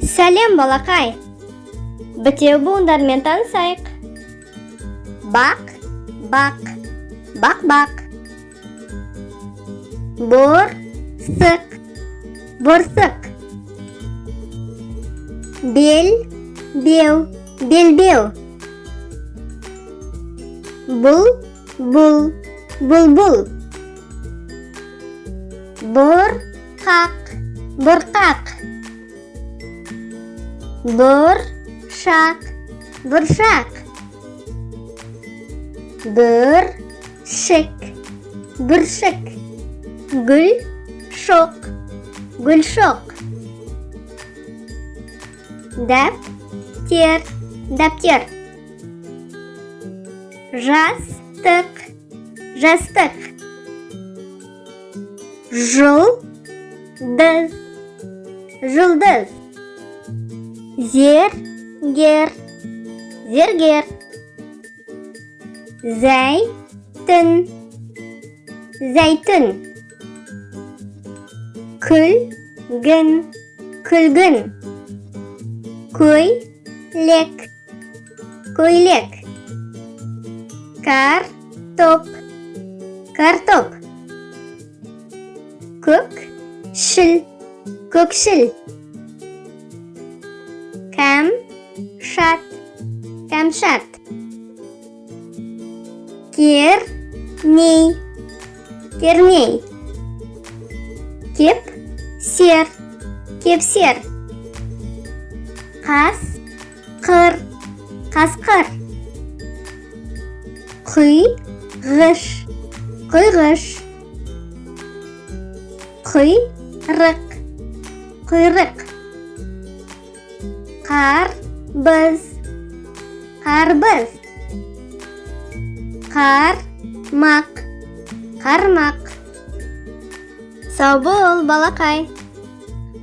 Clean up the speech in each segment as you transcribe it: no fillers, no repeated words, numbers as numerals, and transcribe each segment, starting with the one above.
Сәлем, балақай. Бітеу буындармен танысайық. Бақ, бақ, бақ-бақ. Борсық, борсық. Бел, беу, белбеу. Бұл, бұлбұл. Бұрқақ, бұрқақ. Бұршақ, бұршақ. Бүршік, бүршік. Гүл-шоқ, гүл-шоқ. Дәптер, дәптер. Жастық, жастық. Жұлдыз, жұлдыз. Зергер, зергер. Зәйтүн, зәйтүн. Күлгін, күлгін. Көйлек, көйлек. Картоп, картоп. Көкшіл, көкшіл. Кәмшат, кәмшат. Керней, керней. Кепсер, кепсер. Қасқыр, қасқыр. Құйғыш, құйғыш. Құйрық, құйрық. Қарбыз, қарбыз. Қармақ, қармақ. Сау бол, балақай.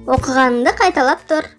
Оқығаныңды қайталап тұр.